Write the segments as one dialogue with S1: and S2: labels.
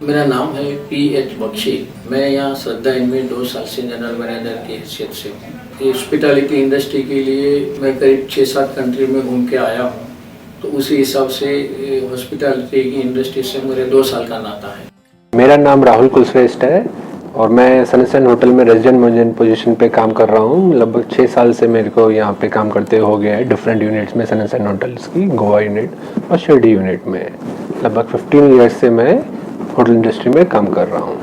S1: मेरा नाम है PH बख्शी। मैं यहाँ श्रद्धा इन में 2 साल से जनरल मैनेजर की हैसियत से हूँ। हॉस्पिटैलिटी इंडस्ट्री के लिए मैं करीब 6-7 कंट्री में घूम के आया हूँ, तो उसी हिसाब से हॉस्पिटैलिटी की इंडस्ट्री से मेरे 2 साल का नाता है।
S2: मेरा नाम राहुल कुलश्रेष्ठ है और मैं सनशाइन होटल में रेजिडेंट मैनेजर पोजीशन पे काम कर रहा हूँ। लगभग 6 साल से मेरे को यहाँ पे काम करते हो गया है डिफरेंट यूनिट्स में, सनशाइन होटल्स की गोवा यूनिट और शिरडी यूनिट में। लगभग 15 ईयर्स से मैं होटल इंडस्ट्री में काम कर रहा हूँ।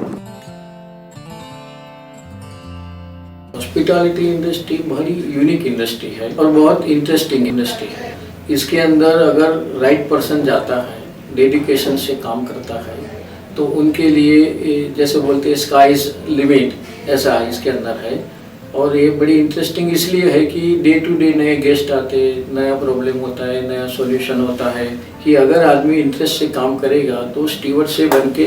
S1: हॉस्पिटैलिटी इंडस्ट्री बड़ी यूनिक इंडस्ट्री है और बहुत इंटरेस्टिंग इंडस्ट्री है। इसके अंदर अगर राइट पर्सन जाता है, डेडिकेशन से काम करता है, तो उनके लिए जैसे बोलते हैं स्काइज लिमिट, ऐसा इसके अंदर है। और ये बड़ी इंटरेस्टिंग इसलिए है कि डे टू डे नए गेस्ट आते, नया प्रॉब्लम होता है, नया सॉल्यूशन होता है कि अगर आदमी इंटरेस्ट से काम करेगा तो स्टीवर्ड से बन के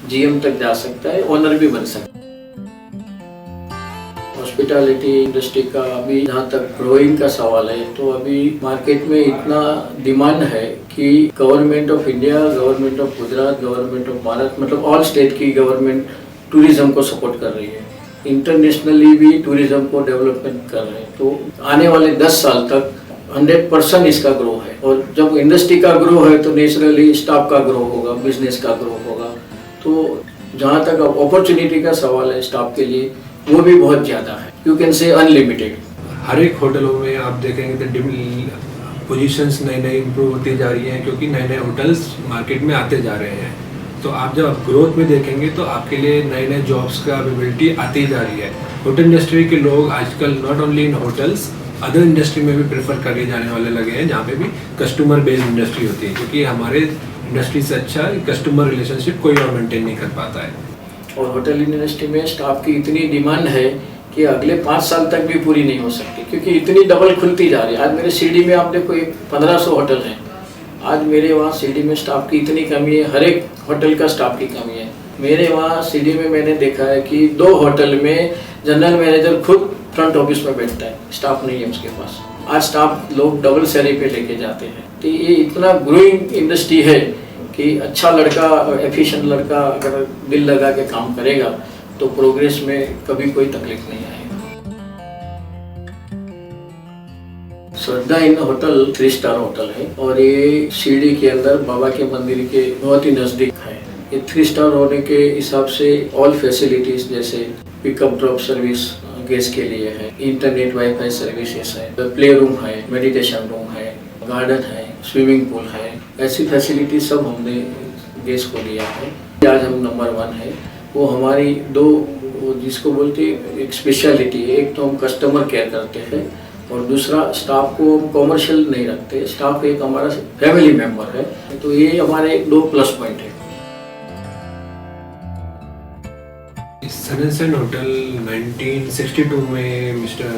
S1: GM तक जा सकता है, ओनर भी बन सकता है। हॉस्पिटैलिटी इंडस्ट्री का अभी जहाँ तक ग्रोइंग का सवाल है, तो अभी मार्केट में इतना डिमांड है कि government of India, government of Gujarat, government of Bharat, मतलब ऑल स्टेट की गवर्नमेंट टूरिज्म को सपोर्ट कर रही है। इंटरनेशनली भी टूरिज्म को डेवलपमेंट कर रहे हैं। तो आने वाले 10 साल तक 100% इसका ग्रो है। और जब इंडस्ट्री का ग्रो है तो नेचुरली स्टाफ का ग्रो होगा, बिजनेस का ग्रो होगा। तो जहाँ तक अपॉर्चुनिटी का सवाल है स्टाफ के लिए, वो भी बहुत ज़्यादा है, यू कैन से अनलिमिटेड।
S3: हर एक होटलों में आप देखेंगे तो पोजीशंस नई नई इम्प्रूव होती जा रही हैं, क्योंकि नए नए होटल्स मार्केट में आते जा रहे हैं। तो आप जब ग्रोथ में देखेंगे तो आपके लिए नए नए जॉब्स का अवेलेबिलिटी आती जा रही है। होटल इंडस्ट्री के लोग आजकल not only in hotels, other industry में भी प्रेफर करे जाने वाले लगे हैं, जहाँ पे भी कस्टमर बेस्ड इंडस्ट्री होती है, क्योंकि हमारे इंडस्ट्री से अच्छा कस्टमर रिलेशनशिप कोई और मेंटेन नहीं कर पाता है।
S1: और होटल इंडस्ट्री में स्टाफ की इतनी डिमांड है कि अगले 5 साल तक भी पूरी नहीं हो सकती, क्योंकि इतनी डबल खुलती जा रही है। आज मेरे शिरडी में आप देखो 1500 होटल हैं। आज मेरे वहाँ शिरडी में स्टाफ की इतनी कमी है, हर एक होटल का स्टाफ की कमी है। मेरे वहाँ शिरडी में मैंने देखा है कि 2 होटल में जनरल मैनेजर खुद फ्रंट ऑफिस में बैठता है, स्टाफ नहीं है उसके पास। आज स्टाफ लोग डबल सैलरी पे लेके जाते हैं। तो ये इतना ग्रोइंग इंडस्ट्री है कि अच्छा लड़का, एफिशिएंट लड़का अगर दिल लगा के काम करेगा तो प्रोग्रेस में कभी कोई तकलीफ नहीं आएगी। श्रद्धा इन होटल 3 स्टार होटल है और ये शिरडी के अंदर बाबा के मंदिर के बहुत ही नज़दीक है। ये 3 स्टार होने के हिसाब से ऑल फैसिलिटीज जैसे पिकअप ड्रॉप सर्विस गेस्ट के लिए है, इंटरनेट वाईफाई सर्विसेज है, प्ले रूम है, मेडिटेशन रूम है, गार्डन है, स्विमिंग पूल है, ऐसी फैसिलिटी सब हमने गेस्ट को लिया है। आज हम नंबर 1 है। वो हमारी 2 जिसको बोलते एक स्पेशलिटी है, एक तो हम कस्टमर केयर करते हैं और दूसरा स्टाफ को हम कॉमर्शियल नहीं रखते। स्टाफ एक हमारा फैमिली मेंबर है, तो ये हमारे 2 प्लस पॉइंट है।
S3: सनशाइन होटल 1962 में मिस्टर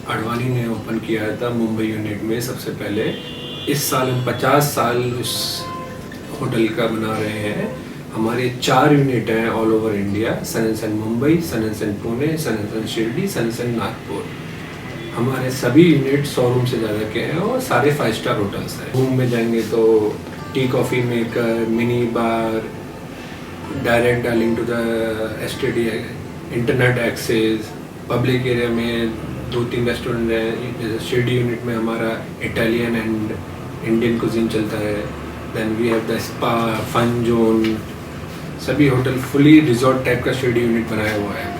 S3: अडवाणी ने ओपन किया था मुंबई यूनिट में सबसे पहले। इस साल हम 50 साल उस होटल का मना रहे हैं। हमारे 4 यूनिट हैं all over India, sunshine Mumbai, sunshine Pune, sunshine Shirdi, sunshine Nagpur. हमारे सभी यूनिट 100 रूम से ज़्यादा के हैं और सारे 5 स्टार होटल्स हैं। रूम में जाएंगे तो tea coffee maker, mini bar, direct dining to the STD, internet access, public area में 2-3 रेस्टोरेंट हैं। जैसे शिरडी यूनिट में हमारा इटालियन एंड इंडियन कुजीन चलता है। Then we have the spa, fun zone, सभी होटल फुली रिजॉर्ट टाइप का Shirdi unit बनाया हुआ है।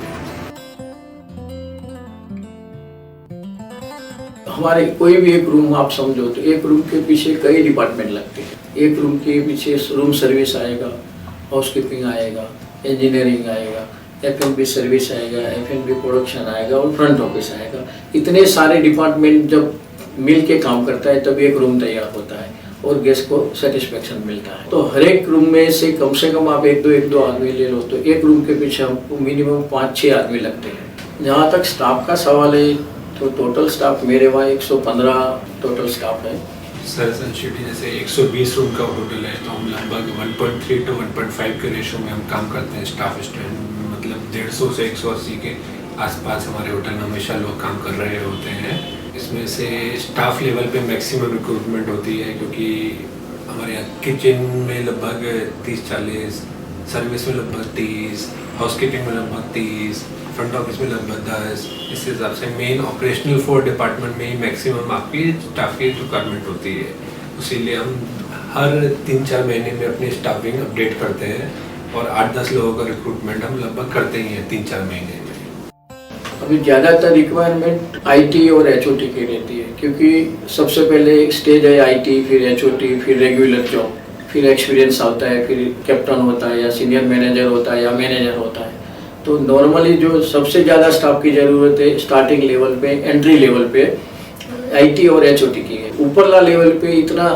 S1: हमारे कोई भी एक रूम आप समझो तो एक रूम के पीछे कई डिपार्टमेंट लगते हैं। एक रूम के पीछे रूम सर्विस आएगा, हाउसकीपिंग आएगा, इंजीनियरिंग आएगा, F&B सर्विस आएगा, F&B प्रोडक्शन आएगा और फ्रंट ऑफिस आएगा। इतने सारे डिपार्टमेंट जब मिल के काम करता है तब एक रूम तैयार होता है और गेस्ट को सेटिस्फेक्शन मिलता है। तो हर एक रूम में से कम आप एक दो आदमी ले लो तो एक रूम के पीछे हमको मिनिमम 5-6 आदमी लगते हैं। जहाँ तक स्टाफ का सवाल है तो टोटल स्टाफ मेरे वहाँ 115 टोटल स्टाफ है।
S3: सनशाइन शिरडी जैसे 120 रूम का होटल है, तो हम लगभग 1.3 to 1.5 के रेशो में हम काम करते हैं। स्टाफ स्ट्रेंथ मतलब 150 से 180 के आसपास हमारे होटल में हमेशा लोग काम कर रहे होते हैं। इसमें से स्टाफ लेवल पे मैक्सिमम रिक्रूटमेंट होती है, क्योंकि हमारे यहाँ किचन में लगभग 30-40 सर्विस में लगभग 30, हाउसकीपिंग में लगभग 30, फ्रंट ऑफिस में लगभग 10। इस हिसाब से मेन ऑपरेशनल 4 डिपार्टमेंट में ही मैक्सिमम आपकी स्टाफ की रिक्वायरमेंट होती है। इसीलिए हम हर 3-4 महीने में अपनी स्टाफिंग अपडेट करते हैं और 8-10 लोगों का रिक्रूटमेंट हम लगभग करते ही हैं 3-4 महीने में।
S1: अभी ज़्यादातर रिक्वायरमेंट आईटी और एचओटी की रहती है, क्योंकि सबसे पहले स्टेज है आईटी, फिर एचओटी, फिर रेगुलर जॉब, फिर एक्सपीरियंस होता है, फिर कैप्टन होता है या सीनियर मैनेजर होता है या मैनेजर होता है। तो नॉर्मली जो सबसे ज़्यादा स्टाफ की ज़रूरत है स्टार्टिंग लेवल पे, एंट्री लेवल पे आईटी और एचओटी की है। ऊपरला लेवल पे इतना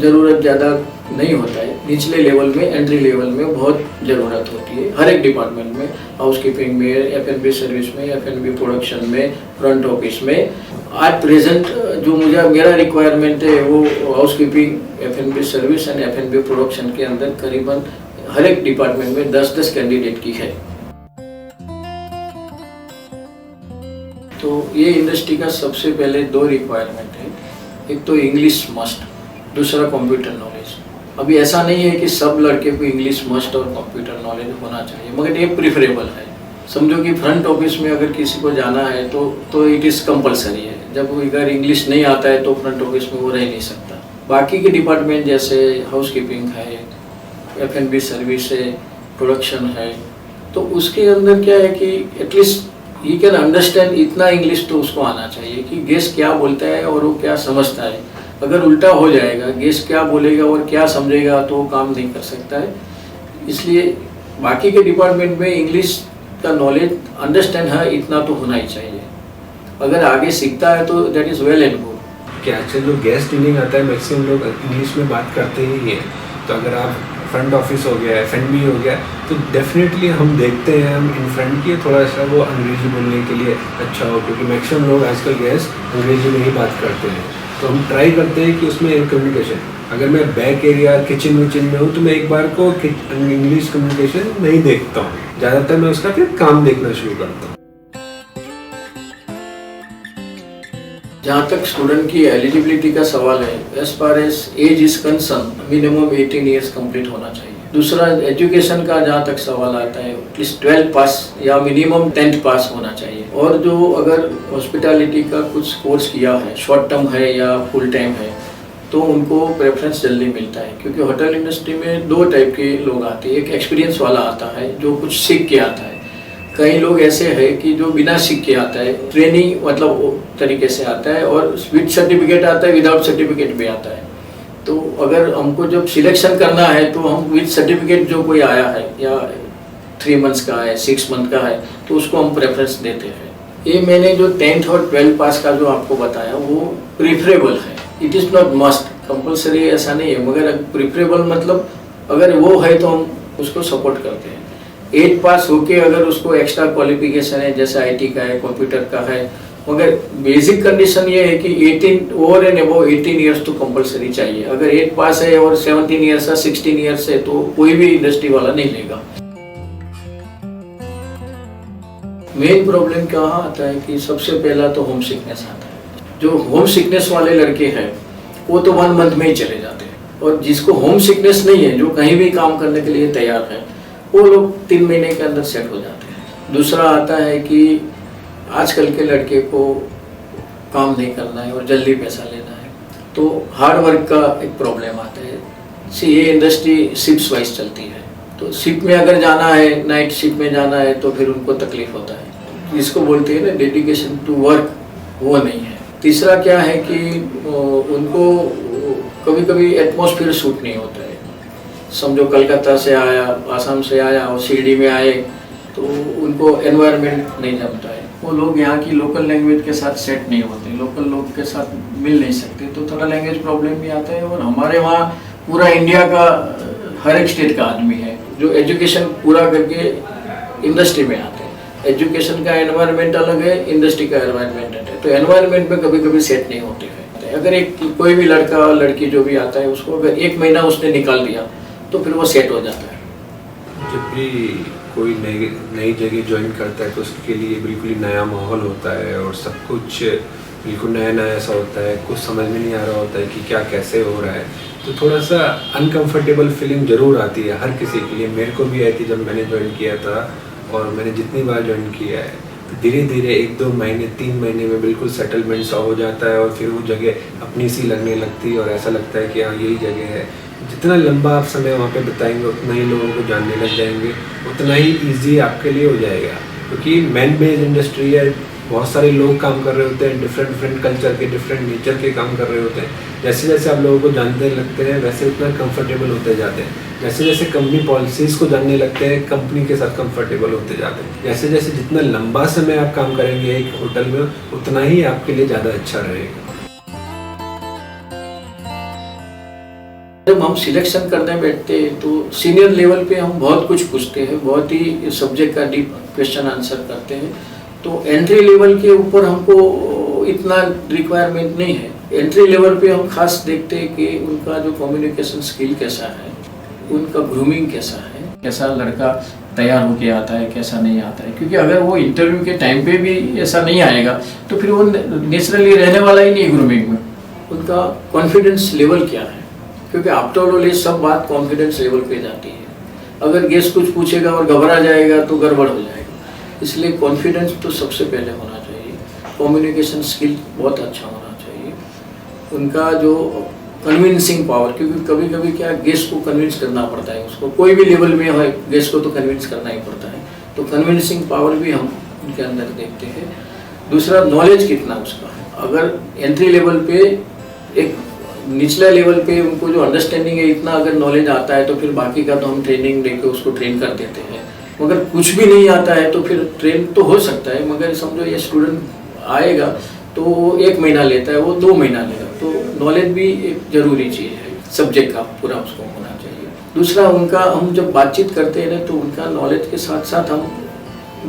S1: ज़रूरत ज़्यादा नहीं होता है, निचले लेवल में, एंट्री लेवल में बहुत ज़रूरत होती है हर एक डिपार्टमेंट में, हाउसकीपिंग में, एफएनबी सर्विस में, एफएनबी प्रोडक्शन में, फ्रंट ऑफिस में। आज प्रेजेंट जो मेरा रिक्वायरमेंट है वो हाउसकीपिंग, एफएनबी सर्विस एंड एफएनबी प्रोडक्शन के अंदर करीबन हर एक डिपार्टमेंट में 10-10 कैंडिडेट की है। तो ये इंडस्ट्री का सबसे पहले 2 रिक्वायरमेंट है, एक तो इंग्लिश मस्ट, दूसरा कंप्यूटर नॉलेज। अभी ऐसा नहीं है कि सब लड़के को इंग्लिश मस्ट और कंप्यूटर नॉलेज होना चाहिए, मगर ये प्रिफरेबल है। समझो कि फ्रंट ऑफिस में अगर किसी को जाना है तो इट इज़ कंपलसरी है। जब अगर इंग्लिश नहीं आता है तो फ्रंट ऑफिस में वो रह नहीं सकता। बाकी के डिपार्टमेंट जैसे हाउसकीपिंग है, एफएनबी सर्विस है, प्रोडक्शन है, तो उसके अंदर क्या है कि एटलीस्ट ही कैन अंडरस्टैंड, इतना इंग्लिश तो उसको आना चाहिए कि गेस्ट क्या बोलता है और वो क्या समझता है। अगर उल्टा हो जाएगा, गेस्ट क्या बोलेगा और क्या समझेगा, तो वो काम नहीं कर सकता है। इसलिए बाकी के डिपार्टमेंट में इंग्लिश का नॉलेज अंडरस्टैंड है, इतना तो होना ही चाहिए। अगर आगे सीखता है तो that is well and good.
S3: क्या अच्छा जो गेस्ट डीलिंग आता है मैक्सिमम लोग इंग्लिश में बात करते ही हैं, तो अगर आप फ्रंट ऑफिस हो गया, एफएनबी हो गया, तो डेफिनेटली हम देखते हैं हम इन फ्रंट की थोड़ा सा वो अंग्रेजी बोलने के लिए अच्छा हो, क्योंकि मैक्सिमम लोग आजकल गेस्ट अंग्रेजी में ही बात करते हैं। तो हम ट्राई करते हैं कि उसमें कम्युनिकेशन, अगर मैं बैक एरिया किचन विचन में हूँ तो मैं एक बार को इंग्लिश कम्युनिकेशन नहीं देखता हूँ, ज़्यादातर मैं उसका फिर काम देखना शुरू करता हूँ।
S1: जहाँ तक स्टूडेंट की एलिजिबिलिटी का सवाल है, as far as age is concern, minimum 18 years complete होना चाहिए। दूसरा, एजुकेशन का जहाँ तक सवाल आता है, एटलीस्ट 12 पास या मिनिमम 10th पास होना चाहिए। और जो अगर हॉस्पिटैलिटी का कुछ कोर्स किया है, शॉर्ट टर्म है या फुल टाइम है, तो उनको प्रेफरेंस जल्दी मिलता है, क्योंकि होटल इंडस्ट्री में 2 टाइप के लोग आते हैं। एक एक्सपीरियंस वाला आता है जो कुछ सीख के आता है, कई लोग ऐसे हैं कि जो बिना सीख के आता है, ट्रेनिंग मतलब तरीके से आता है, और विद सर्टिफिकेट आता है, विदाउट सर्टिफिकेट भी आता है। तो अगर हमको जब सिलेक्शन करना है तो हम विद सर्टिफिकेट जो कोई आया है या 3 मंथ्स का है, 6 मंथ का है, तो उसको हम प्रेफरेंस देते हैं। ये मैंने जो 10th और 12 पास का जो आपको बताया वो प्रिफरेबल है, it is not must, compulsory ऐसा नहीं है, मगर प्रिफरेबल मतलब अगर वो है तो हम उसको सपोर्ट करते हैं। 8 पास होके अगर उसको एक्स्ट्रा क्वालिफिकेशन है, जैसे आईटी का है, कंप्यूटर का है, मगर बेसिक कंडीशन ये है कि 18 ओवर एंड अबव 18 ईयर्स तो कंपलसरी चाहिए। अगर 8 पास है और 17 ईयर्स है, 16 ईयर्स है, तो कोई भी इंडस्ट्री वाला नहीं लेगा। मेन प्रॉब्लम कहाँ आता है कि सबसे पहला तो होम सिकनेस आता है। जो होम सिकनेस वाले लड़के हैं वो तो 1 मंथ में ही चले जाते हैं, और जिसको होम सिकनेस नहीं है, जो कहीं भी काम करने के लिए तैयार है, वो लोग 3 महीने के अंदर सेट हो जाते हैं। दूसरा आता है कि आजकल के लड़के को काम नहीं करना है और जल्दी पैसा लेना है, तो हार्ड वर्क का एक प्रॉब्लम आता है। ये इंडस्ट्री शिफ्ट्स वाइज चलती है, तो शिफ्ट में अगर जाना है, नाइट शिफ्ट में जाना है, तो फिर उनको तकलीफ होता है। जिसको बोलते हैं ना डेडिकेशन टू वर्क, वो नहीं है। तीसरा क्या है कि उनको कभी कभी एटमॉस्फेयर सूट नहीं होता है। समझो कलकत्ता से आया, आसाम से आया और शिरडी में आए, तो उनको एनवायरनमेंट नहीं जमता है। वो लोग यहाँ की लोकल लैंग्वेज के साथ सेट नहीं होते, लोकल लोग के साथ मिल नहीं सकते, तो थोड़ा लैंग्वेज प्रॉब्लम भी आता है। और हमारे वहाँ पूरा इंडिया का हर एक स्टेट का आदमी है जो एजुकेशन पूरा करके इंडस्ट्री में आते हैं। एजुकेशन का एनवायरनमेंट अलग है, इंडस्ट्री का एनवायरनमेंट है, तो एनवायरनमेंट में कभी कभी सेट नहीं होते हैं। अगर एक कोई भी लड़का लड़की जो भी आता है, उसको अगर 1 महीना उसने निकाल दिया तो फिर वो सेट हो जाता है।
S3: जब भी कोई नई जगह ज्वाइन करता है तो उसके लिए बिल्कुल ही नया माहौल होता है और सब कुछ बिल्कुल नया नया ऐसा होता है, कुछ समझ में नहीं आ रहा होता है कि क्या कैसे हो रहा है। तो थोड़ा सा अनकंफर्टेबल फीलिंग ज़रूर आती है हर किसी के लिए। मेरे को भी आई थी जब मैंने ज्वाइन किया था, और मैंने जितनी बार ज्वाइन किया है, तो धीरे धीरे 1-2 महीने 3 महीने में बिल्कुल सेटलमेंट सा हो जाता है, और फिर वो जगह अपनी सी लगने लगती है, और ऐसा लगता है कि हाँ यही जगह है। जितना लंबा आप समय वहाँ पे बिताएंगे उतना ही लोगों को जानने लग जाएंगे, उतना ही ईजी आपके लिए हो जाएगा। क्योंकि मैन बेस्ड इंडस्ट्री है, बहुत सारे लोग काम कर रहे होते हैं, डिफरेंट कल्चर के, डिफरेंट नेचर के काम कर रहे होते हैं। जैसे जैसे आप लोगों को जानते लगते हैं वैसे उतना कंफर्टेबल होते जाते हैं। जैसे जैसे कंपनी पॉलिसीज़ को जानने लगते हैं, कंपनी के साथ कंफर्टेबल होते जाते हैं। जैसे जैसे जितना लंबा समय आप काम करेंगे एक होटल में, उतना ही आपके लिए ज़्यादा अच्छा रहेगा।
S1: जब हम सिलेक्शन करने बैठते हैं तो सीनियर लेवल पे हम बहुत कुछ पूछते हैं, बहुत ही सब्जेक्ट का डीप क्वेश्चन आंसर करते हैं। तो एंट्री लेवल के ऊपर हमको इतना रिक्वायरमेंट नहीं है। एंट्री लेवल पे हम खास देखते हैं कि उनका जो कम्युनिकेशन स्किल कैसा है, उनका ग्रूमिंग कैसा है, कैसा लड़का तैयार होके आता है, कैसा नहीं आता है। क्योंकि अगर वो इंटरव्यू के टाइम पे भी ऐसा नहीं आएगा तो फिर वो नेचुरली रहने वाला ही नहीं ग्रूमिंग में। उनका कॉन्फिडेंस लेवल क्या है, क्योंकि आफ्टर ऑल ये सब बात कॉन्फिडेंस लेवल पे जाती है। अगर गेस्ट कुछ पूछेगा और घबरा जाएगा तो गड़बड़ हो जाएगा। इसलिए कॉन्फिडेंस तो सबसे पहले होना चाहिए। कम्युनिकेशन स्किल बहुत अच्छा होना चाहिए। उनका जो कन्विंसिंग पावर, क्योंकि कभी कभी क्या गेस्ट को कन्विंस करना पड़ता है, उसको कोई भी लेवल में हो गेस्ट को तो कन्विंस करना ही पड़ता है। तो कन्विंसिंग पावर भी हम उनके अंदर देखते हैं। दूसरा, नॉलेज कितना उसका है। अगर एंट्री लेवल पे, एक निचला लेवल पे उनको जो अंडरस्टैंडिंग है, इतना अगर नॉलेज आता है तो फिर बाकी का तो हम ट्रेनिंग देके उसको ट्रेन कर देते हैं। मगर कुछ भी नहीं आता है तो फिर ट्रेन तो हो सकता है, मगर समझो ये स्टूडेंट आएगा तो 1 महीना लेता है, वो 2 महीना लेगा। तो नॉलेज भी एक जरूरी चीज़ है, सब्जेक्ट का पूरा उसको होना चाहिए। दूसरा, उनका हम जब बातचीत करते हैं तो उनका नॉलेज के साथ साथ हम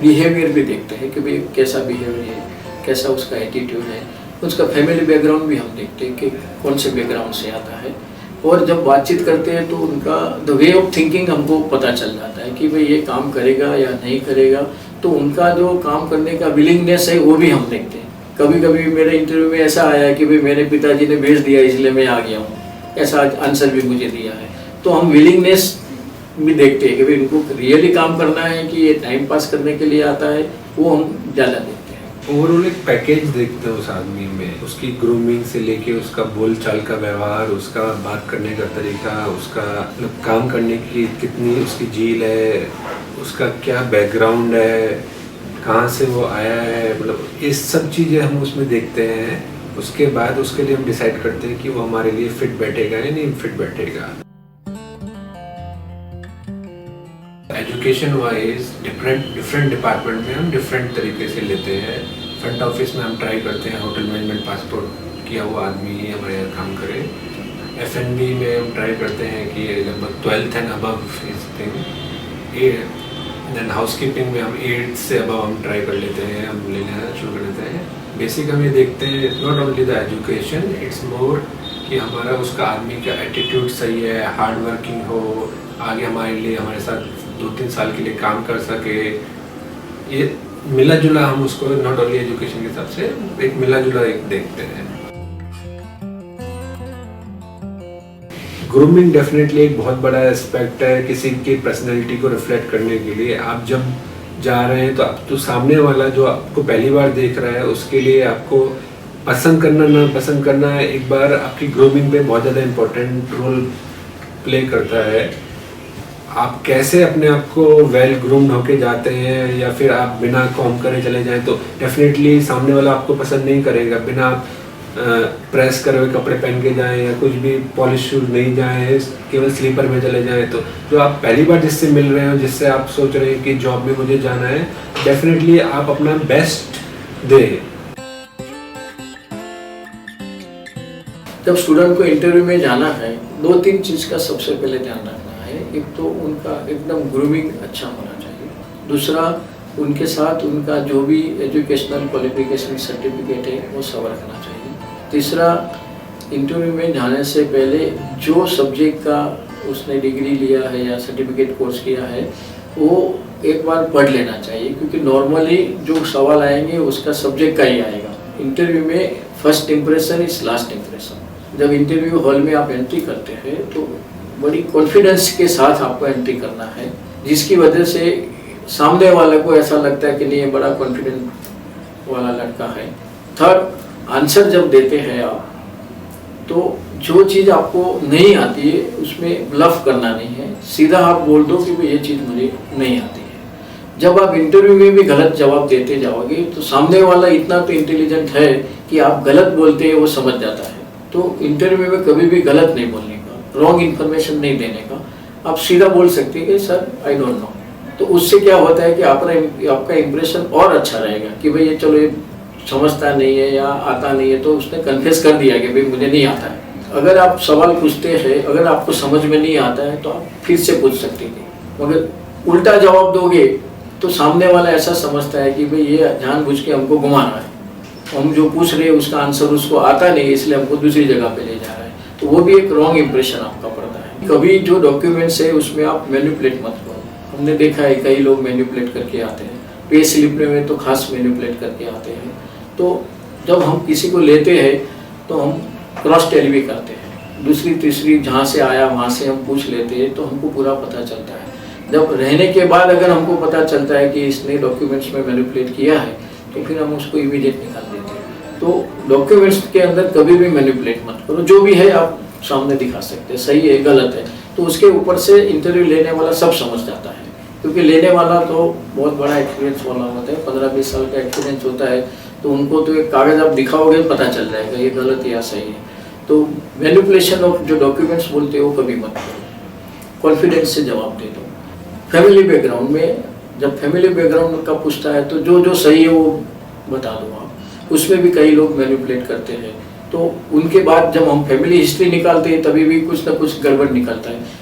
S1: बिहेवियर भी देखते हैं कि भाई कैसा बिहेवियर है, कैसा उसका एटीट्यूड है। उसका फैमिली बैकग्राउंड भी हम देखते हैं कि कौन से बैकग्राउंड से आता है। और जब बातचीत करते हैं तो उनका द वे ऑफ थिंकिंग हमको पता चल जाता है कि भाई ये काम करेगा या नहीं करेगा। तो उनका जो काम करने का विलिंगनेस है वो भी हम देखते हैं। कभी कभी मेरे इंटरव्यू में ऐसा आया है कि भाई मेरे पिताजी ने भेज दिया इसलिए मैं आ गया हूँ, ऐसा आंसर भी मुझे दिया है। तो हम विलिंगनेस भी देखते हैं कि भाई उनको रियली काम करना है कि ये टाइम पास करने के लिए आता है, वो हम ज़्यादा देखते हैं।
S3: ओवरऑल एक पैकेज देखते हैं उस आदमी में, उसकी ग्रूमिंग से लेके उसका बोलचाल का व्यवहार, उसका बात करने का तरीका, उसका मतलब काम करने की कितनी उसकी झील है, उसका क्या बैकग्राउंड है, कहाँ से वो आया है, मतलब ये सब चीज़ें हम उसमें देखते हैं। उसके बाद उसके लिए हम डिसाइड करते हैं कि वो हमारे लिए फिट बैठेगा या नहीं फिट बैठेगा। एजुकेशन वाइज डिफरेंट डिपार्टमेंट में हम डिफरेंट तरीके से लेते हैं। फ्रंट ऑफिस में हम ट्राई करते हैं होटल मैनेजमेंट पासपोर्ट किया हुआ आदमी ही हमारे यहाँ काम करे। F&B में हम ट्राई करते हैं कि लगभग 12th एंड अबव इस थिंग। देन हाउसकीपिंग में हम 8th से अबव हम ट्राई कर लेते हैं, हम लेना शुरू कर लेते हैं। बेसिक हम ये देखते हैं, it's not only the education, it's more कि हमारा उसका आदमी का एटीट्यूड सही है, हार्ड वर्किंग हो, आगे हमारे लिए हमारे साथ 2-3 साल के लिए काम कर सके। ये मिला जुला हम उसको नॉट ओनली एजुकेशन के हिसाब से एक मिला जुला एक देखते हैं। ग्रूमिंग डेफिनेटली एक बहुत बड़ा एस्पेक्ट है किसी की पर्सनैलिटी को रिफ्लेक्ट करने के लिए। आप जब जा रहे हैं तो आप तो सामने वाला जो आपको पहली बार देख रहा है उसके लिए आपको पसंद करना ना पसंद करना एक बार आपकी ग्रूमिंग पे बहुत ज़्यादा इम्पोर्टेंट रोल प्ले करता है। आप कैसे अपने आप को वेल ग्रूम्ड होके जाते हैं, या फिर आप बिना कॉम करे चले जाएं तो डेफिनेटली सामने वाला आपको पसंद नहीं करेगा। बिना आप प्रेस करे हुए कपड़े पहन के जाएं या कुछ भी पॉलिश शूज नहीं जाएं, केवल स्लीपर में चले जाएं, तो जो आप पहली बार जिससे मिल रहे हो, जिससे आप सोच रहे हैं कि जॉब में मुझे जाना है, डेफिनेटली आप अपना बेस्ट दें।
S1: जब स्टूडेंट को इंटरव्यू में जाना है 2-3 चीज़ का सबसे पहले ध्यान रखना है। एक तो उनका एकदम ग्रूमिंग अच्छा होना चाहिए। दूसरा, उनके साथ उनका जो भी एजुकेशनल क्वालिफिकेशन सर्टिफिकेट है वो सब रखना चाहिए। तीसरा, इंटरव्यू में जाने से पहले जो सब्जेक्ट का उसने डिग्री लिया है या सर्टिफिकेट कोर्स किया है वो एक बार पढ़ लेना चाहिए, क्योंकि नॉर्मली जो सवाल आएंगे उसका सब्जेक्ट का ही आएगा। इंटरव्यू में first impression is last impression. जब इंटरव्यू हॉल में आप एंट्री करते हैं तो बड़ी कॉन्फिडेंस के साथ आपको एंट्री करना है, जिसकी वजह से सामने वाले को ऐसा लगता है कि नहीं ये बड़ा कॉन्फिडेंट वाला लड़का है। थर्ड, आंसर जब देते हैं आप तो जो चीज़ आपको नहीं आती है उसमें ब्लफ करना नहीं है, सीधा आप बोल दो कि भाई ये चीज़ मुझे नहीं आती है। जब आप इंटरव्यू में भी गलत जवाब देते जाओगे तो सामने वाला इतना तो इंटेलिजेंट है कि आप गलत बोलते हैं वो समझ जाता है। तो इंटरव्यू में कभी भी गलत नहीं बोलने का, रॉन्ग इन्फॉर्मेशन नहीं देने का, आप सीधा बोल सकते हैं कि सर आई डोंट नो। तो उससे क्या होता है कि आपका इम्प्रेशन और अच्छा रहेगा कि भाई ये चलो ये समझता नहीं है या आता नहीं है, तो उसने कन्फेस कर दिया कि भाई मुझे नहीं आता है। अगर आप सवाल पूछते हैं, अगर आपको समझ में नहीं आता है तो आप फिर से पूछ सकते हैं, मगर उल्टा जवाब दोगे तो सामने वाला ऐसा समझता है कि भाई ये जानबूझ के हमको घुमा रहा है, हम जो पूछ रहे हैं उसका आंसर उसको आता नहीं इसलिए हमको दूसरी जगह पे ले जा रहा है। तो वो भी एक रॉन्ग इम्प्रेशन आपका पड़ता है। कभी जो डॉक्यूमेंट्स है उसमें आप मैनिपुलेट मत करो। हमने देखा है कई लोग मैनिपुलेट करके आते हैं, पे स्लिप में तो खास मैनिपुलेट करके आते हैं। तो जब हम किसी को लेते हैं तो हम क्रॉस टेल भी करते हैं, दूसरी तीसरी जहाँ से आया वहाँ से हम पूछ लेते हैं तो हमको पूरा पता चलता है। जब रहने के बाद अगर हमको पता चलता है कि इसने डॉक्यूमेंट्स में मैनिपुलेट किया है तो फिर हम उसको इमीडिएट निकाल देते हैं। तो डॉक्यूमेंट्स के अंदर कभी भी मैनिपुलेट मत करो, जो भी है आप सामने दिखा सकते हैं, सही है गलत है तो उसके ऊपर से इंटरव्यू लेने वाला सब समझ जाता है, क्योंकि लेने वाला तो बहुत बड़ा एक्सपीरियंस वाला होता है, 15-20 साल का एक्सपीरियंस होता है। तो उनको तो एक कागज़ आप दिखाओगे पता चल जाएगा ये गलत है या सही है। तो मैनिपुलेशन ऑफ जो डॉक्यूमेंट्स बोलते हो वो कभी मत करो, कॉन्फिडेंस से जवाब दे दो। फैमिली बैकग्राउंड में जब फैमिली बैकग्राउंड का पूछता है तो जो सही है वो बता दो आप, उसमें भी कई लोग मैनिपुलेट करते हैं। तो उनके बाद जब हम फैमिली हिस्ट्री निकालते हैं तभी भी कुछ ना कुछ गड़बड़ निकलता है।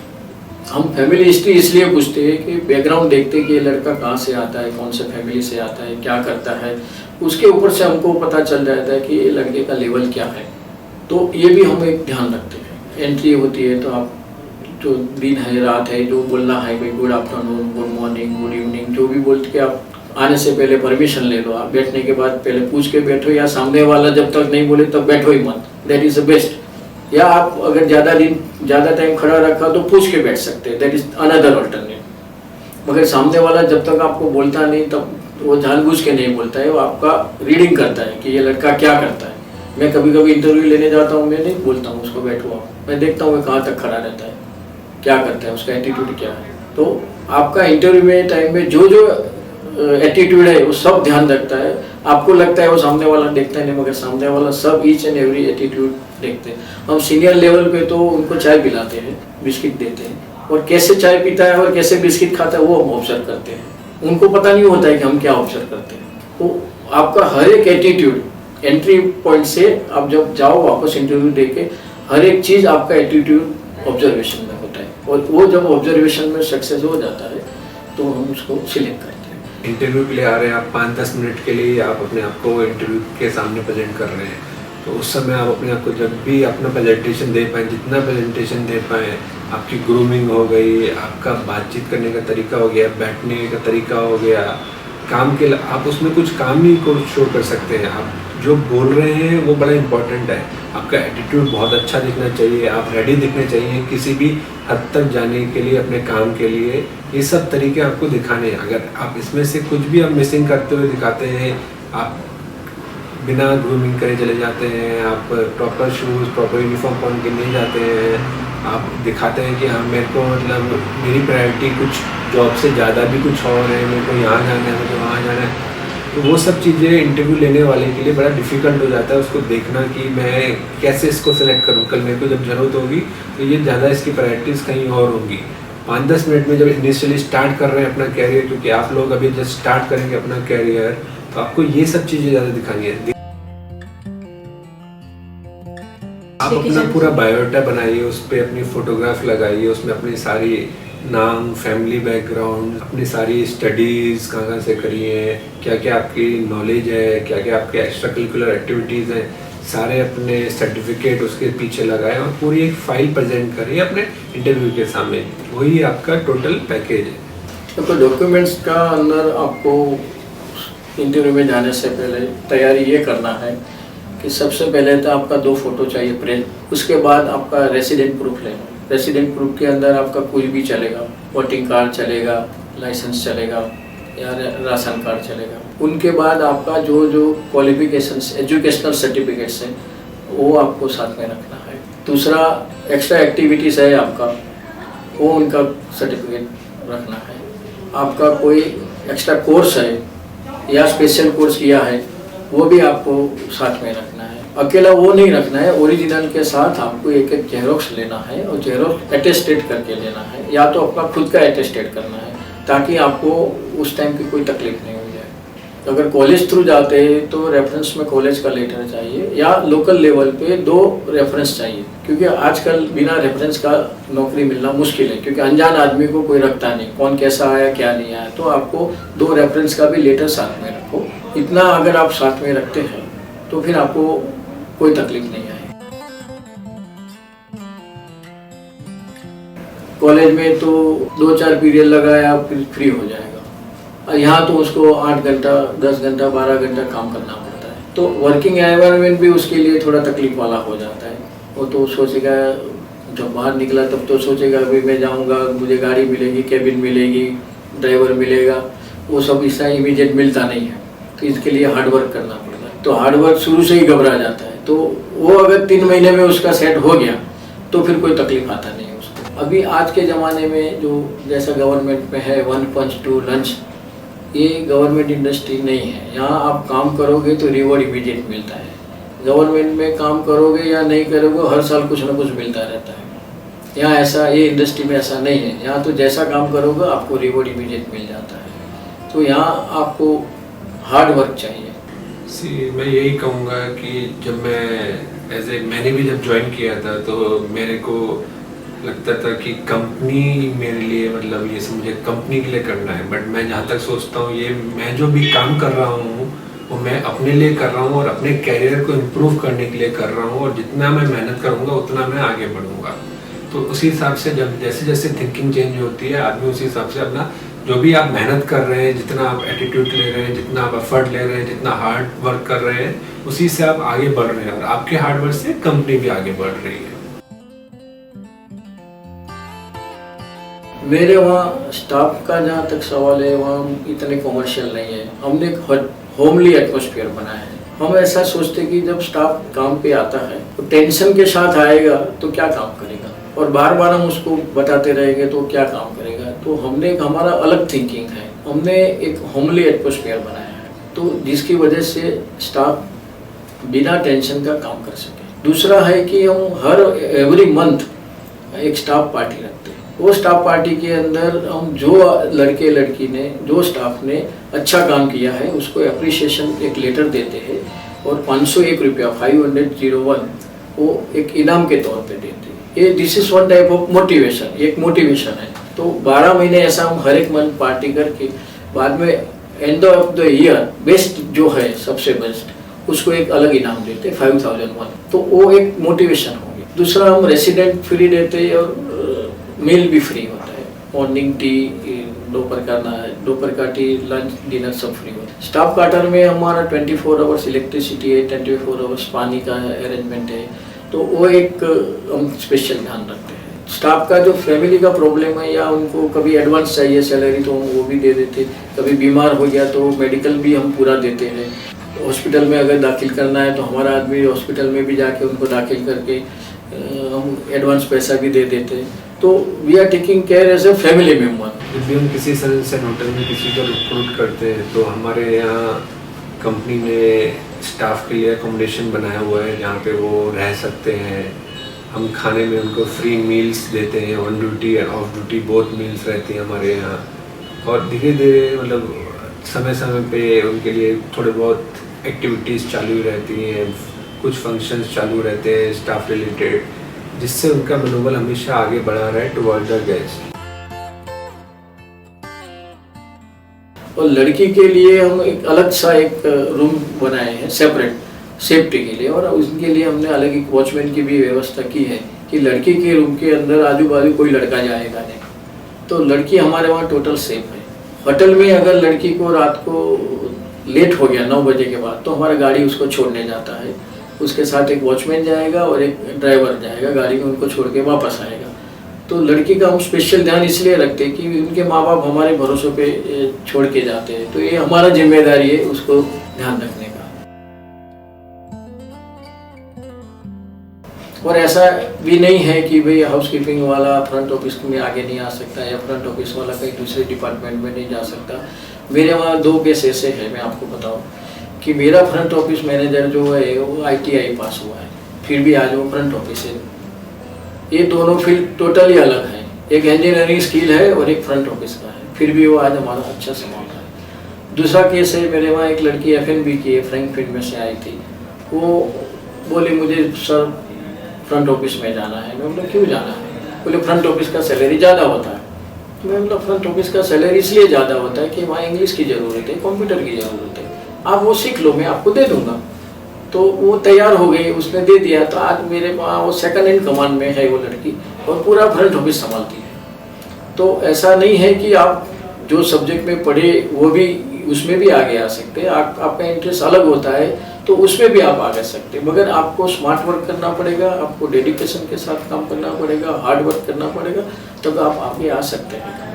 S1: हम फैमिली हिस्ट्री इसलिए पूछते हैं कि बैकग्राउंड देखते हैं कि ये लड़का कहाँ से आता है, कौन से फैमिली से आता है, क्या करता है, उसके ऊपर से हमको पता चल जाता है कि ये लड़के का लेवल क्या है। तो ये भी हम एक ध्यान रखते हैं। एंट्री होती है तो आप जो दिन है रात है जो बोलना है भाई good afternoon, good morning, good evening, जो भी बोल के आप आने से पहले परमिशन ले लो। आप बैठने के बाद पहले पूछ के बैठो, या सामने वाला जब तक नहीं बोले तब बैठो ही मत, दैट इज़ द बेस्ट। या आप अगर ज़्यादा टाइम खड़ा रखा तो पूछ के बैठ सकते हैं, दैट इज़ अनदर अल्टरनेट। मगर सामने वाला जब तक आपको बोलता नहीं तब वो जानबूझ के नहीं बोलता है, वो आपका रीडिंग करता है कि ये लड़का क्या करता है। मैं कभी कभी इंटरव्यू लेने जाता हूँ, मैं नहीं बोलता हूँ उसको बैठो आप, मैं देखता हूँ वो कहाँ तक खड़ा रहता है, क्या करता है, उसका एटीट्यूड क्या है। तो आपका इंटरव्यू में टाइम में जो एटीट्यूड है वो सब ध्यान रखता है। आपको लगता है वो सामने वाला देखता है नहीं, मगर सामने वाला सब ईच एंड एवरी एटीट्यूड देखते हैं। हम सीनियर लेवल पे तो उनको चाय पिलाते हैं, बिस्किट देते हैं, और कैसे चाय पीता है और कैसे बिस्किट खाता है वो हम ऑब्जर्व करते हैं। उनको पता नहीं होता है कि हम क्या ऑब्जर्व करते हैं। तो आपका हर एक एटीट्यूड एंट्री पॉइंट से आप जब जाओ वापस इंटरव्यू दे के, हर एक चीज़ आपका एटीट्यूड ऑब्जर्वेशन में होता है, और वो जब ऑब्जर्वेशन में सक्सेस हो जाता है तो हम उसको सिलेक्ट करते हैं।
S3: इंटरव्यू के लिए आ रहे हैं आप, 5-10 मिनट के लिए आप अपने आप को इंटरव्यू के सामने प्रेजेंट कर रहे हैं, तो उस समय आप अपने आप को जब भी अपना प्रेजेंटेशन दे पाएँ, जितना प्रेजेंटेशन दे पाएँ, आपकी ग्रूमिंग हो गई, आपका बातचीत करने का तरीका हो गया, बैठने का तरीका हो गया, काम के आप उसमें कुछ काम ही को शो कर सकते हैं। आप जो बोल रहे हैं वो बड़ा इंपॉर्टेंट है। आपका एटीट्यूड बहुत अच्छा दिखना चाहिए, आप रेडी दिखने चाहिए किसी भी हद तक जाने के लिए, अपने काम के लिए। ये सब तरीके आपको दिखाने हैं। अगर आप इसमें से कुछ भी आप मिसिंग करते हुए दिखाते हैं, आप बिना ग्रूमिंग करे चले जाते हैं, आप प्रॉपर शूज़ प्रॉपर यूनिफॉर्म पहन के नहीं जाते हैं, आप दिखाते हैं कि हाँ मेरे को मतलब मेरी प्रायोरिटी कुछ जॉब से ज़्यादा भी कुछ और है, मेरे को यहाँ जाना है, मेरे को वहाँ जाना है, तो वो सब चीज़ें इंटरव्यू लेने वाले के लिए बड़ा डिफ़िकल्ट हो जाता है उसको देखना कि मैं कैसे इसको सेलेक्ट करूँ। कल मेरे को जब ज़रूरत होगी तो ये ज़्यादा इसकी प्रायोरिटीज़ कहीं और होंगी। 5-10 मिनट में जब इनिशियली स्टार्ट कर रहे हैं अपना कैरियर, क्योंकि आप लोग अभी जस्ट स्टार्ट करेंगे अपना कैरियर, तो आपको ये सब चीज़ें ज़्यादा दिखानी है। आप अपना पूरा बायोडाटा बनाइए, उस पर अपनी फ़ोटोग्राफ लगाइए, उसमें अपनी सारी नाम, फैमिली बैकग्राउंड, अपनी सारी स्टडीज़ कहाँ से करी हैं, क्या क्या आपकी नॉलेज है, क्या क्या आपके एक्स्ट्रा करिकुलर एक्टिविटीज़ हैं, सारे अपने सर्टिफिकेट उसके पीछे लगाएं और पूरी एक फ़ाइल प्रेजेंट करिए अपने इंटरव्यू के सामने। वही आपका टोटल पैकेज है।
S1: तो डॉक्यूमेंट्स का अंदर आपको इंटरव्यू में जाने से पहले तैयारी ये करना है कि सबसे पहले तो आपका 2 फोटो चाहिए प्रिंट, उसके बाद आपका रेसिडेंट प्रूफ लेना। रेसिडेंट प्रूफ के अंदर आपका कुछ भी चलेगा, वोटिंग कार्ड चलेगा, लाइसेंस चलेगा या राशन कार्ड चलेगा। उनके बाद आपका जो जो क्वालिफिकेशंस, एजुकेशनल सर्टिफिकेट्स हैं वो आपको साथ में रखना है। दूसरा एक्स्ट्रा एक्टिविटीज़ है आपका, वो उनका सर्टिफिकेट रखना है। आपका कोई एक्स्ट्रा कोर्स है या स्पेशल कोर्स किया है वो भी आपको साथ में रखना है। अकेला वो नहीं रखना है, ओरिजिनल के साथ आपको एक एक जेरोक्स लेना है और जेरोक्स अटेस्टेड करके लेना है, या तो आपका खुद का अटेस्टेड करना है ताकि आपको उस टाइम की कोई तकलीफ नहीं हो जाए। अगर कॉलेज थ्रू जाते हैं तो रेफरेंस में कॉलेज का लेटर चाहिए या लोकल लेवल पे 2 रेफरेंस चाहिए, क्योंकि आजकल बिना रेफरेंस का नौकरी मिलना मुश्किल है, क्योंकि अनजान आदमी को कोई रखता नहीं, कौन कैसा आया क्या नहीं आया। तो आपको 2 रेफरेंस का भी लेटर साथ में रखो। इतना अगर आप साथ में रखते हैं तो फिर आपको कोई तकलीफ नहीं आएगी। कॉलेज में तो 2-4 पीरियड लगाया फिर फ्री हो जाएगा। यहाँ तो उसको 8 घंटा, 10 घंटा, 12 घंटा काम करना पड़ता है, तो वर्किंग एनवायरनमेंट भी उसके लिए थोड़ा तकलीफ वाला हो जाता है। वो तो सोचेगा, जब बाहर निकला तब तो सोचेगा अभी मैं जाऊँगा, मुझे गाड़ी मिलेगी, केबिन मिलेगी, ड्राइवर मिलेगा, वो सब इसका इमीडिएट मिलता नहीं है, तो इसके लिए हार्ड वर्क करना पड़ता है। तो हार्ड वर्क शुरू से ही घबरा जाता है, तो वो अगर 3 महीने में उसका सेट हो गया तो फिर कोई तकलीफ आता नहीं है उसको। अभी आज के ज़माने में जो जैसा गवर्नमेंट में है 1 पंच 2 लंच, ये गवर्नमेंट इंडस्ट्री नहीं है। यहाँ आप काम करोगे तो रिवॉर्ड इमीडिएट मिलता है। गवर्नमेंट में काम करोगे या नहीं करोगे, हर साल कुछ ना कुछ मिलता रहता है। यहाँ ऐसा, ये इंडस्ट्री में ऐसा नहीं है। यहाँ तो जैसा काम करोगे आपको रिवॉर्ड इमीडिएट मिल जाता है। तो यहाँ आपको हार्ड वर्क चाहिए।
S3: मैं यही कहूँगा कि जब मैंने भी जब ज्वाइन किया था तो मेरे को लगता था कि कंपनी मेरे लिए, मतलब ये सब मुझे कंपनी के लिए करना है, बट मैं जहाँ तक सोचता हूँ ये मैं जो भी काम कर रहा हूँ वो मैं अपने लिए कर रहा हूँ और अपने कैरियर को इम्प्रूव करने के लिए कर रहा हूँ, और जितना मैं मेहनत करूँगा उतना मैं आगे बढ़ूँगा। तो उसी हिसाब से जब जैसे जैसे थिंकिंग चेंज होती है, आदमी उसी हिसाब से अपना जो भी आप मेहनत कर रहे हैं, जितना आप एटीट्यूड ले रहे हैं, जितना आप एफर्ट ले रहे हैं, जितना हार्ड वर्क कर रहे हैं, उसी से आप आगे बढ़ रहे हैं, और आपके हार्ड वर्क से कंपनी भी आगे बढ़ रही है।
S1: मेरे वहाँ स्टाफ का जहाँ तक सवाल है, वहाँ इतने कॉमर्शियल नहीं है। हमने एक होमली एटमॉस्फेयर बनाया है। हम ऐसा सोचते कि जब स्टाफ काम पे आता है तो टेंशन के साथ आएगा तो क्या काम करेगा, और बार बार हम उसको बताते रहेंगे तो क्या काम करेगा। तो हमने हमारा अलग थिंकिंग है, हमने एक होमली एटमॉस्फेयर बनाया है, तो जिसकी वजह से स्टाफ बिना टेंशन का काम कर सके। दूसरा है कि हम हर एवरी मंथ एक स्टाफ पार्टी रखते हैं। वो स्टाफ पार्टी के अंदर हम जो लड़के लड़की ने, जो स्टाफ ने अच्छा काम किया है उसको एप्रिसिएशन एक लेटर देते हैं, और 501 रुपया 501 वो एक इनाम के तौर पे देते हैं। ये this is one type of motivation, एक मोटिवेशन है। तो 12 महीने ऐसा हम हर एक मंथ पार्टी करके बाद में end of the year best जो है सबसे बेस्ट उसको एक अलग इनाम देते 5001। तो वो एक मोटिवेशन हो गया। दूसरा हम रेसिडेंट फ्री देते हैं और मील भी फ्री होता है। मॉर्निंग टी, दोपहर का टी, लंच, डिनर सब फ्री होता है। स्टाफ क्वार्टर में हमारा 24 आवर्स इलेक्ट्रिसिटी है, 24 आवर्स पानी का अरेंजमेंट है। तो वो एक हम स्पेशल ध्यान रखते हैं। स्टाफ का जो फैमिली का प्रॉब्लम है या उनको कभी एडवांस चाहिए सैलरी तो हम वो भी दे देते। कभी बीमार हो गया तो मेडिकल भी हम पूरा देते हैं। हॉस्पिटल में अगर दाखिल करना है तो हमारा आदमी हॉस्पिटल में भी जाके उनको दाखिल करके हम एडवांस पैसा भी दे देते हैं। तो we are taking care as a family member.
S3: जब भी हम किसी सनसेट होटल में किसी को रिक्रूट करते हैं तो हमारे यहाँ कंपनी ने स्टाफ के लिए अकोमोडेशन बनाया हुआ है जहाँ पे वो रह सकते हैं। हम खाने में उनको फ्री मील्स देते हैं, on duty end of duty both meals रहती हैं हमारे यहाँ। और धीरे धीरे मतलब समय समय पे उनके लिए थोड़े बहुत एक्टिविटीज़ चालू रहती हैं, कुछ फंक्शंस चालू रहते हैं स्टाफ रिलेटेड, जिससे उनका मनोबल हमेशा आगे बढ़ा रहा है टुवर्ड द गेस्ट।
S1: और लड़की के लिए हम एक अलग सा एक रूम बनाए हैं सेपरेट सेफ्टी के लिए, और उसके लिए हमने अलग एक वॉचमैन की भी व्यवस्था की है कि लड़की के रूम के अंदर आजू बाजू कोई लड़का जाएगा नहीं। तो लड़की हमारे वहाँ टोटल सेफ है। होटल में अगर लड़की को रात को लेट हो गया 9 बजे के बाद तो हमारा गाड़ी उसको छोड़ने जाता है, उसके साथ एक वॉचमैन जाएगा और एक ड्राइवर जाएगा, गाड़ी में उनको छोड़ के वापस आएगा। तो लड़की का हम स्पेशल ध्यान इसलिए रखते हैं कि उनके माँ बाप हमारे भरोसे पे छोड़ के जाते हैं, तो ये हमारा जिम्मेदारी है उसको ध्यान रखने का। और ऐसा भी नहीं है कि भाई हाउसकीपिंग वाला फ्रंट ऑफिस में आगे नहीं आ सकता या फ्रंट ऑफिस वाला कहीं दूसरे डिपार्टमेंट में नहीं जा सकता। मेरे वहाँ 2 केस ऐसे हैं, मैं आपको बताऊँ कि मेरा फ्रंट ऑफिस मैनेजर जो है वो ITI पास हुआ है, फिर भी आज वो फ्रंट ऑफिस है। ये दोनों फील्ड टोटली अलग है, एक इंजीनियरिंग स्किल है और एक फ्रंट ऑफिस का है, फिर भी वो आज हमारा अच्छा संभाल रहा है। दूसरा केस है, मेरे वहाँ एक लड़की FNB की है, फ्रैंकफर्ट में से आई थी। वो बोली मुझे सर फ्रंट ऑफिस में जाना है। मैं बोला क्यों जाना है? बोले फ्रंट ऑफिस का सैलरी ज़्यादा होता है। तो मैं बोला फ्रंट ऑफिस का सैलरी इसलिए ज़्यादा होता है कि वहाँ इंग्लिश की ज़रूरत है, कंप्यूटर की ज़रूरत है, आप वो सीख लो, मैं आपको दे दूँगा। तो वो तैयार हो गई, उसने दे दिया। तो आज मेरे वहाँ वो सेकंड इन कमांड में है वो लड़की, और पूरा फ्रंट ऑफिस संभालती है। तो ऐसा नहीं है कि आप जो सब्जेक्ट में पढ़े वो भी उसमें भी आगे आ सकते हैं। आपका इंटरेस्ट अलग होता है तो उसमें भी आप आगे सकते हैं, मगर आपको स्मार्ट वर्क करना पड़ेगा, आपको डेडिकेशन के साथ काम करना पड़ेगा, हार्ड वर्क करना पड़ेगा, तब आप आगे आ सकते हैं।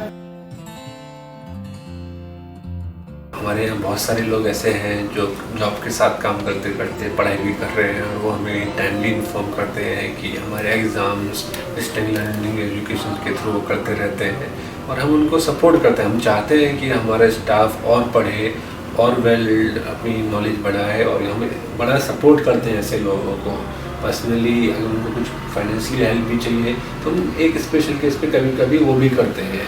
S3: हमारे यहाँ बहुत सारे लोग ऐसे हैं जो जॉब के साथ काम करते करते पढ़ाई भी कर रहे हैं, और वो हमें टाइमली इन्फॉर्म करते हैं कि हमारे एग्ज़ाम्स डिस्टेंस लर्निंग एजुकेशन के थ्रू करते रहते हैं, और हम उनको सपोर्ट करते हैं। हम चाहते हैं कि हमारा स्टाफ और पढ़े और वेल अपनी नॉलेज बढ़ाए, और हमें बड़ा सपोर्ट करते हैं ऐसे लोगों को। पर्सनली अगर उनको कुछ फाइनेंशियली हेल्प भी चाहिए तो हम एक स्पेशल केस पे कभी कभी वो भी करते हैं।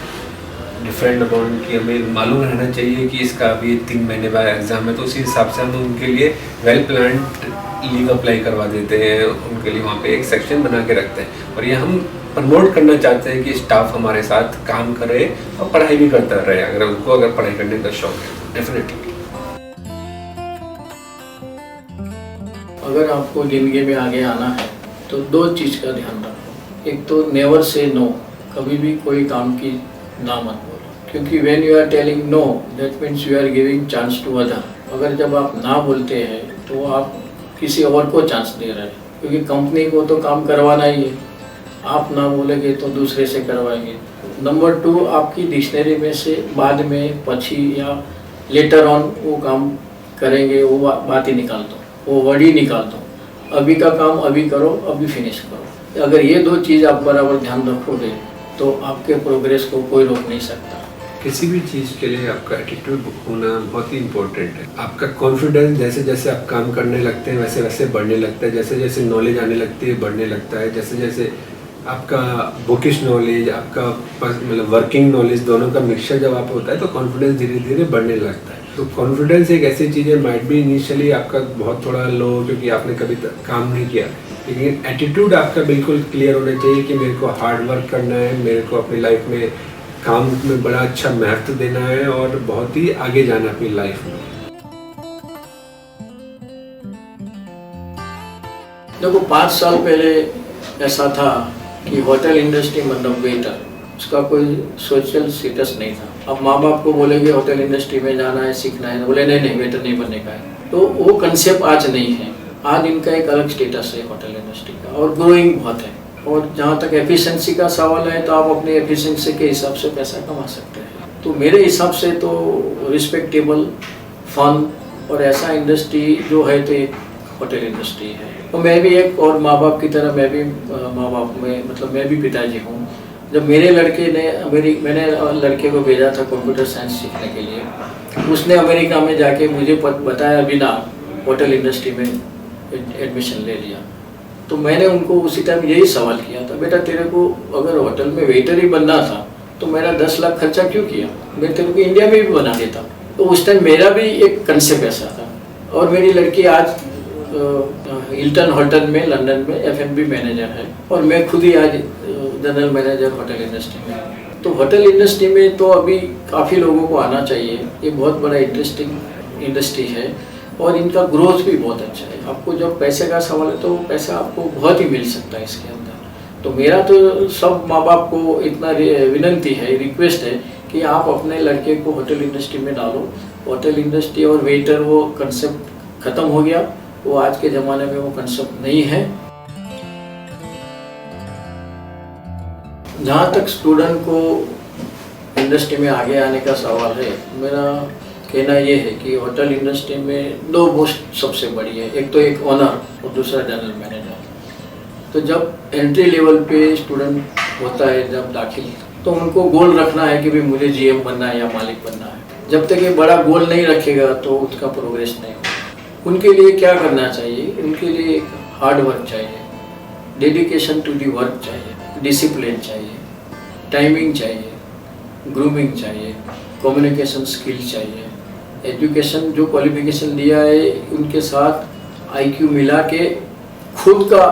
S3: डिफरेंट अमाउंट की हमें मालूम रहना चाहिए कि इसका अभी 3 महीने बाद एग्ज़ाम है, तो उसी हिसाब से हम उनके लिए वेल प्लान्ड लीव अप्लाई करवा देते हैं, उनके लिए वहाँ पे एक सेक्शन बना के रखते हैं। और ये हम प्रमोट करना चाहते हैं कि स्टाफ हमारे साथ काम करे और पढ़ाई भी करता रहे, अगर पढ़ाई करने का शौक है डेफिनेटली।
S1: अगर आपको ज़िंदगी में आगे आना है तो 2 चीज़ का ध्यान रखो। एक तो नेवर से नो, कभी भी कोई काम की ना मत बोलो, क्योंकि when you are telling no that means you are giving chance to other. अगर जब आप ना बोलते हैं तो आप किसी और को चांस दे रहे हैं, क्योंकि कंपनी को तो काम करवाना ही है। आप ना बोलेंगे तो दूसरे से करवाएंगे। नंबर 2, आपकी डिक्शनरी में से बाद में पछी या लेटर ऑन वो काम करेंगे, वो बात ही निकाल दो, वो वर्ड ही निकाल दो। अभी का काम अभी करो, अभी फिनिश करो। अगर ये 2 चीज़ आप बराबर ध्यान रखोगे तो आपके प्रोग्रेस को कोई रोक नहीं सकता।
S3: किसी भी चीज़ के लिए आपका एटीट्यूड होना बहुत ही इम्पोर्टेंट है। आपका कॉन्फिडेंस जैसे जैसे आप काम करने लगते हैं वैसे वैसे बढ़ने लगता है, जैसे जैसे नॉलेज आने लगती है बढ़ने लगता है, जैसे जैसे आपका बुकिश नॉलेज, आपका मतलब वर्किंग नॉलेज, दोनों का मिक्सचर जब आप होता है तो कॉन्फिडेंस धीरे धीरे बढ़ने लगता है। तो कॉन्फिडेंस एक ऐसी चीज़ है, माइट भी इनिशियली आपका बहुत थोड़ा लो क्योंकि आपने कभी काम नहीं किया, लेकिन एटीट्यूड आपका बिल्कुल क्लियर होना चाहिए कि मेरे को हार्ड वर्क करना है, मेरे को अपनी लाइफ में काम में बड़ा अच्छा महत्व देना है और बहुत ही आगे जाना अपनी लाइफ में।
S1: देखो 5 साल पहले ऐसा था कि होटल इंडस्ट्री मतलब वेटर, उसका कोई सोशल स्टेटस नहीं था। अब माँ बाप को बोलेंगे होटल इंडस्ट्री में जाना है, सीखना है, बोले नहीं वेटर नहीं बनने का है। तो वो कंसेप्ट आज नहीं है। आज इनका एक अलग स्टेटस है होटल इंडस्ट्री का, और ग्रोइंग बहुत है। और जहाँ तक एफिशिएंसी का सवाल है तो आप अपने एफिशिएंसी के हिसाब से पैसा कमा सकते हैं। तो मेरे हिसाब से तो रिस्पेक्टेबल, फन और ऐसा इंडस्ट्री जो है तो एक होटल इंडस्ट्री है। तो मैं भी एक और माँ बाप की तरह मैं भी माँ बाप में मतलब मैं भी पिताजी हूँ। जब मेरे लड़के ने मैंने लड़के को भेजा था कंप्यूटर साइंस सीखने के लिए, उसने अमेरिका में जाके मुझे बताया बिना होटल इंडस्ट्री में एडमिशन ले लिया। तो मैंने उनको उसी टाइम यही सवाल किया था, बेटा तेरे को अगर होटल में वेटर ही बनना था तो मेरा 10 लाख खर्चा क्यों किया, मैं तेरे को इंडिया में भी बना देता। तो उस टाइम मेरा भी एक कंसेप्ट ऐसा था। और मेरी लड़की आज हिल्टन होटल में लंदन में F&B मैनेजर है, और मैं खुद ही आज जनरल मैनेजर होटल इंडस्ट्री में। तो होटल इंडस्ट्री में तो अभी काफ़ी लोगों को आना चाहिए। ये बहुत बड़ा इंटरेस्टिंग इंडस्ट्री है और इनका ग्रोथ भी बहुत अच्छा है। आपको जब पैसे का सवाल है तो पैसा आपको बहुत ही मिल सकता है इसके अंदर। तो मेरा तो सब माँ बाप को इतना विनंती है, रिक्वेस्ट है कि आप अपने लड़के को होटल इंडस्ट्री में डालो। होटल इंडस्ट्री और वेटर वो कंसेप्ट ख़त्म हो गया, वो आज के ज़माने में वो कंसेप्ट नहीं है। जहाँ तक स्टूडेंट को इंडस्ट्री में आगे आने का सवाल है, मेरा कहना ये है कि होटल इंडस्ट्री में दो पोस्ट सबसे बड़ी है, एक तो एक ओनर और दूसरा जनरल मैनेजर। तो जब एंट्री लेवल पे स्टूडेंट होता है जब दाखिल, तो उनको गोल रखना है कि भाई मुझे जीएम बनना है या मालिक बनना है। जब तक ये बड़ा गोल नहीं रखेगा तो उसका प्रोग्रेस नहीं होगा। उनके लिए क्या करना चाहिए? उनके लिए हार्ड वर्क चाहिए, डेडिकेशन टू दी वर्क चाहिए, डिसिप्लिन चाहिए, टाइमिंग चाहिए, ग्रूमिंग चाहिए, कम्युनिकेशन स्किल चाहिए, एजुकेशन जो क्वालिफिकेशन लिया है उनके साथ आईक्यू मिला के खुद का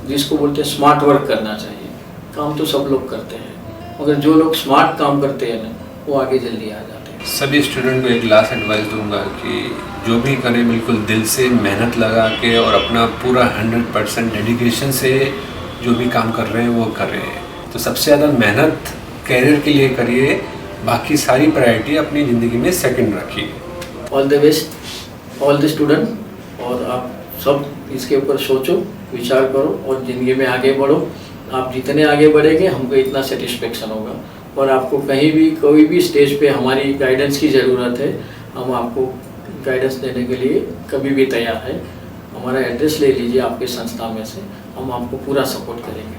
S1: जिसको बोलते हैं स्मार्ट वर्क करना चाहिए। काम तो सब लोग करते हैं, मगर जो लोग स्मार्ट काम करते हैं ना वो आगे जल्दी आ जाते हैं।
S3: सभी स्टूडेंट को एक लास्ट एडवाइस दूंगा कि जो भी करें बिल्कुल दिल से मेहनत लगा के और अपना पूरा 100% डेडिकेशन से जो भी काम कर रहे हैं वो कर रहे हैं। तो सबसे ज़्यादा मेहनत कैरियर के लिए करिए, बाकी सारी प्रायोरिटी अपनी ज़िंदगी में सेकंड रखिए।
S1: All the best all the student. और आप सब इसके ऊपर सोचो, विचार करो और ज़िंदगी में आगे बढ़ो। आप जितने आगे बढ़ेंगे हमको इतना सेटिस्फेक्शन होगा। और आपको कहीं भी कोई भी स्टेज पे हमारी गाइडेंस की ज़रूरत है, हम आपको गाइडेंस देने के लिए कभी भी तैयार है। हमारा एड्रेस ले लीजिए आपके संस्था में से, हम आपको पूरा सपोर्ट करेंगे।